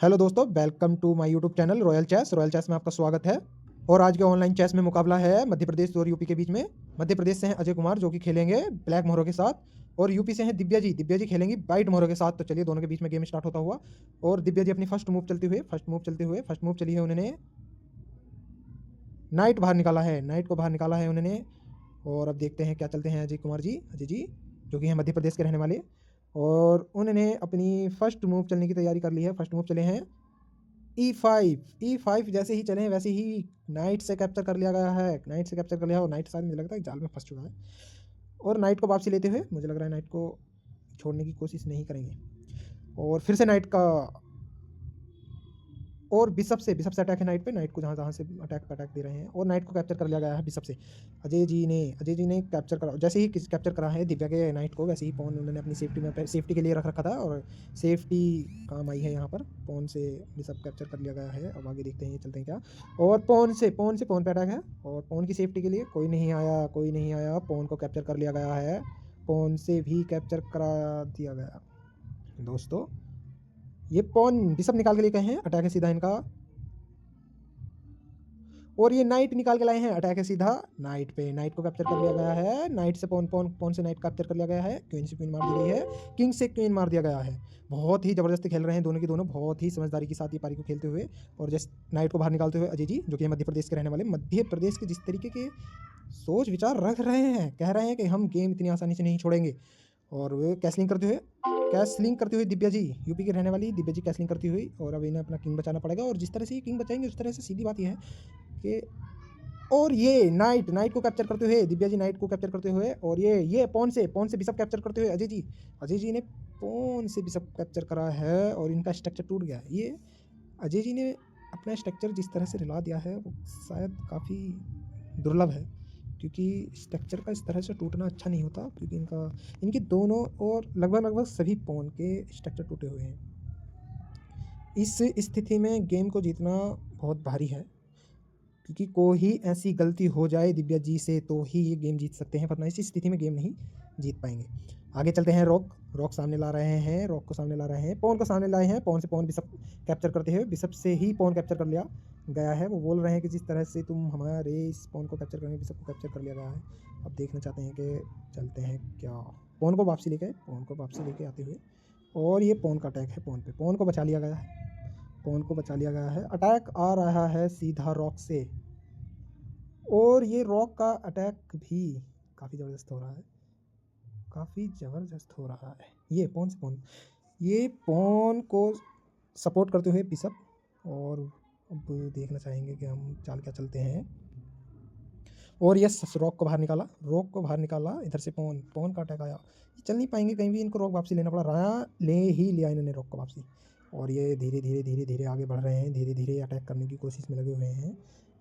Hello दोस्तों, welcome to my YouTube channel Royal Chess में आपका स्वागत है। और आज के ऑनलाइन चेस में मुकाबला है मध्य प्रदेश और यूपी के बीच में। मध्य प्रदेश से हैं अजय कुमार जो कि खेलेंगे ब्लैक मोहरों के साथ, और यूपी से हैं दिव्या जी खेलेंगी वाइट मोहरों के साथ। तो चलिए दोनों के बीच में गेम स्टार्ट होता हुआ। और दिव्या जी अपनी फर्स्ट मूव चली है उन्होंने नाइट बाहर निकाला है, नाइट को बाहर निकाला है उन्होंने। और अब देखते हैं क्या चलते हैं अजय जी जो कि हैं मध्य प्रदेश के रहने वाले। और उन्होंने अपनी फर्स्ट मूव चलने की तैयारी कर ली है। फर्स्ट मूव चले हैं E5 जैसे ही चले वैसे ही नाइट से कैप्चर कर लिया गया है। नाइट से कैप्चर कर लिया, और नाइट शायद मुझे लगता है जाल में फंस चुका है। और नाइट को वापसी लेते हुए मुझे लग रहा है नाइट को छोड़ने की कोशिश नहीं करेंगे। और फिर से नाइट का, और बिशप से अटैक है नाइट पे। नाइट को जहाँ से अटैक दे रहे हैं, और नाइट को कैप्चर कर लिया गया है बिशप से। अजय जी ने कैप्चर करा। जैसे ही कैप्चर करा है दिव्या के नाइट को, वैसे ही पॉन उन्होंने अपनी सेफ्टी के लिए रख रखा था, और सेफ्टी काम आई है यहाँ पर। पॉन से बिशप कैप्चर कर लिया गया है। अब आगे देखते हैं ये चलते हैं क्या। और पॉन पे अटैक है, और पॉन की सेफ्टी के लिए कोई नहीं आया। पॉन को कैप्चर कर लिया गया है, पॉन से भी कैप्चर करा दिया गया। दोस्तों ये पॉन बिशप निकाल के लेके हैं, अटैक है सीधा इनका। और ये नाइट निकाल के लाए हैं, अटैक है सीधा नाइट पे। नाइट को कैप्चर कर लिया गया है, नाइट से पॉन से नाइट कैप्चर कर लिया गया है। क्वीन से क्वीन मार दी गई है, किंग से क्वीन मार दिया गया है। बहुत ही ज़बरदस्त खेल रहे हैं दोनों की दोनों, बहुत ही समझदारी के साथ ये पारी को खेलते हुए। और जैसे नाइट को बाहर निकालते हुए अजय जी जो कि मध्य प्रदेश के रहने वाले, मध्य प्रदेश के जिस तरीके के सोच विचार रख रहे हैं, कह रहे हैं कि हम गेम इतनी आसानी से नहीं छोड़ेंगे। और वे कैसलिंग करते हुए दिव्या जी, यूपी के रहने वाली दिव्या जी कैसलिंग करती हुई। और अब इन्हें अपना किंग बचाना पड़ेगा, और जिस तरह से ये किंग बचाएंगे उस तरह से सीधी बात यह है कि, और ये नाइट को कैप्चर करते हुए दिव्या जी, नाइट को कैप्चर करते हुए। और ये पॉन से बिशप कैप्चर करते हुए अजय जी ने पॉन से बिशप कैप्चर करा है, और इनका स्ट्रक्चर टूट गया है। ये अजय जी ने अपना स्ट्रक्चर जिस तरह से हिला दिया है वो शायद काफ़ी दुर्लभ है, क्योंकि स्ट्रक्चर का इस तरह से टूटना अच्छा नहीं होता, क्योंकि इनके दोनों और लगभग सभी पॉन के स्ट्रक्चर टूटे हुए हैं। इस स्थिति में गेम को जीतना बहुत भारी है, क्योंकि कोई ऐसी गलती हो जाए दिव्या जी से तो ही ये गेम जीत सकते हैं, वरना इस स्थिति में गेम नहीं जीत पाएंगे। आगे चलते हैं। रॉक सामने ला रहे हैं, रॉक को सामने ला रहे हैं, पॉन को सामने लाए हैं। पॉन बिशप कैप्चर करते हुए, बिशप से ही पॉन कैप्चर कर लिया गया है। वो बोल रहे हैं कि जिस तरह से तुम हमारे इस पॉन को कैप्चर करेंगे, बिशप को कैप्चर कर लिया गया है। अब देखना चाहते हैं कि चलते हैं क्या। पॉन को वापसी लेके आते हुए, और ये पॉन का अटैक है पॉन को बचा लिया गया है। अटैक आ रहा है सीधा रॉक से, और ये रॉक का अटैक भी काफ़ी ज़बरदस्त हो रहा है। ये पॉन को सपोर्ट करते हुए बिशप। और अब देखना चाहेंगे कि हम चाल क्या चलते हैं। और यस, रॉक को बाहर निकाला। इधर से पॉन का अटैक आया, ये चल नहीं पाएंगे कहीं भी, इनको रॉक वापसी लेना पड़ा। लिया इन्होंने रॉक को वापसी। और ये धीरे धीरे आगे बढ़ रहे हैं, धीरे धीरे अटैक करने की कोशिश में लगे हुए हैं।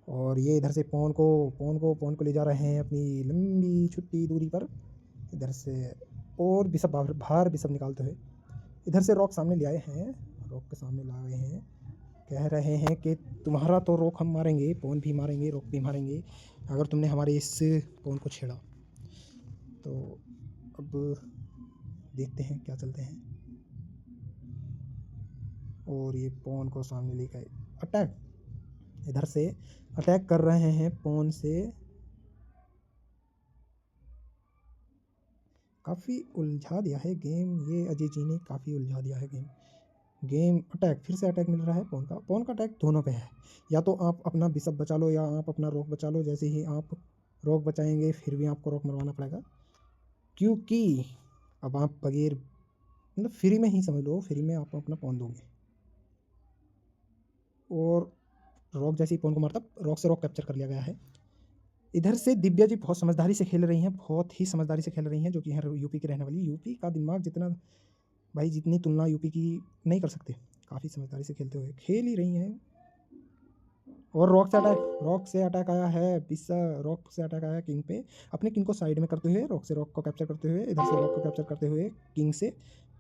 और ये इधर से पॉन को ले जा रहे हैं अपनी लंबी छुट्टी दूरी पर इधर से। और बिशप निकालते हुए इधर से रॉक सामने ले आए हैं, रॉक के सामने ला गए हैं। कह रहे हैं कि तुम्हारा तो रॉक हम मारेंगे, पॉन भी मारेंगे, रॉक भी मारेंगे अगर तुमने हमारे इस पॉन को छेड़ा। तो अब देखते हैं क्या चलते हैं। और ये पॉन को सामने लेकर अटैक, इधर से अटैक कर रहे हैं पॉन से। काफ़ी उलझा दिया है गेम, ये अजय जी ने काफ़ी उलझा दिया है गेम। अटैक, फिर से अटैक मिल रहा है पॉन का अटैक दोनों पे है। या तो आप अपना बिशप बचा लो, या आप अपना रॉक बचा लो। जैसे ही आप रॉक बचाएंगे फिर भी आपको रॉक मरवाना पड़ेगा, क्योंकि अब आप बगैर मतलब फ्री में ही समझ लो, फ्री में आप अपना पॉन दोगे। और रॉक जैसे ही पॉन को मारता, रॉक से रॉक कैप्चर कर लिया गया है। इधर से दिव्या जी बहुत समझदारी से खेल रही हैं, बहुत ही समझदारी से खेल रही हैं, जो कि है यूपी की रहने वाली। यूपी का दिमाग जितनी तुलना यूपी की नहीं कर सकते। काफ़ी समझदारी से खेलते हुए खेल ही रही हैं। और रॉक से अटैक आया है, रॉक से अटैक आया किंग पे। अपने किंग को साइड में करते हुए रॉक से रॉक को कैप्चर करते हुए, इधर से रॉक को कैप्चर करते हुए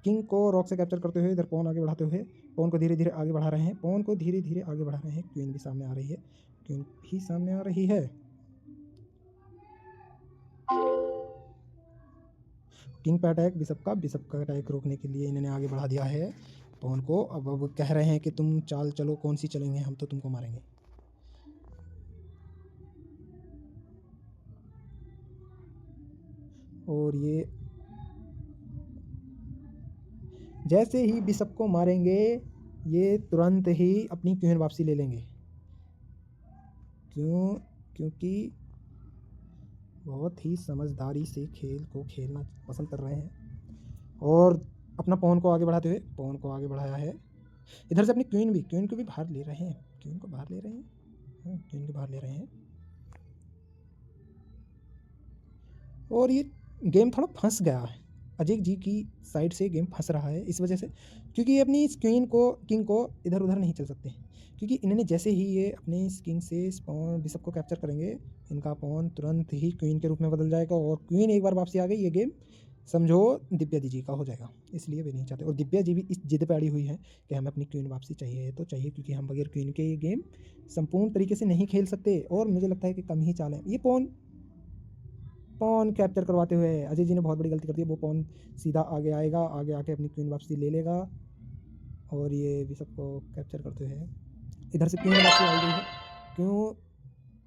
किंग को रॉक से कैप्चर करते हुए, इधर पॉन आगे बढ़ाते हुए पॉन को धीरे धीरे आगे बढ़ा रहे हैं। क्वीन भी सामने आ रही है। किंग पे अटैक बिशप का अटैक रोकने के लिए इन्होंने आगे बढ़ा दिया है। पवन को। अब कह रहे हैं कि तुम चाल चलो, कौन सी चलेंगे, हम तो तुमको मारेंगे। और ये जैसे ही बिशप को मारेंगे ये तुरंत ही अपनी क्वीन वापसी ले लेंगे। क्यों? क्योंकि बहुत ही समझदारी से खेल को खेलना पसंद कर रहे हैं और अपना पवन को आगे बढ़ाते हुए पवन को आगे बढ़ाया है। इधर से अपनी क्वीन को भी बाहर ले रहे हैं, क्वीन को बाहर ले रहे हैं, क्वीन को बाहर ले रहे हैं। और ये गेम थोड़ा फंस गया है, अजय जी की साइड से गेम फंस रहा है इस वजह से, क्योंकि ये अपनी इस किंग को इधर उधर नहीं चल सकते, क्योंकि इन्होंने जैसे ही ये अपने इस किंग से बिशप को कैप्चर करेंगे इनका पवन तुरंत ही क्वीन के रूप में बदल जाएगा और क्वीन एक बार वापसी आ गई ये गेम समझो दिव्या जी का हो जाएगा। इसलिए वे नहीं चाहते और दिव्या जी भी इस जिद पे अड़ी हुई है कि हमें अपनी क्वीन वापसी चाहिए तो चाहिए, क्योंकि हम बगैर क्वीन के ये गेम संपूर्ण तरीके से नहीं खेल सकते और मुझे लगता है कि कम ही चाल है। ये पॉन कैप्चर करवाते हुए अजय जी ने बहुत बड़ी गलती कर दी। वो पॉन सीधा आगे आएगा, आगे आके अपनी क्वीन वापसी ले लेगा और ये भी सबको कैप्चर करते हुए इधर से क्वीन वापसी आई गई है।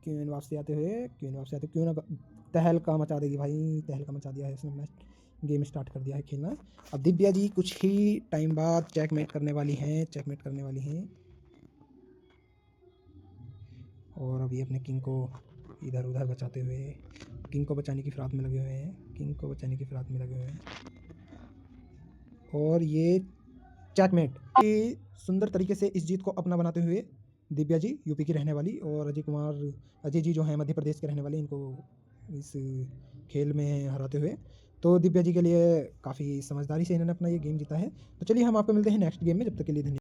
क्वीन वापसी आते हुए क्वीन अब तहलका मचा देगी भाई, तहलका मचा दिया है इसने, मैच गेम स्टार्ट कर दिया है खेलना। अब दिव्या जी कुछ ही टाइम बाद चेकमेट करने वाली हैं और अभी अपने किंग को इधर उधर बचाते हुए किंग को बचाने की फिराक में लगे हुए हैं और ये चेकमेट। सुंदर तरीके से इस जीत को अपना बनाते हुए दिव्या जी यूपी की रहने वाली और अजय जी जो हैं मध्य प्रदेश के रहने वाले, इनको इस खेल में हराते हुए, तो दिव्या जी के लिए काफ़ी समझदारी से इन्होंने अपना ये गेम जीता है। तो चलिए हम आपको मिलते हैं नेक्स्ट गेम में, जब तक के लिए धन्यवाद।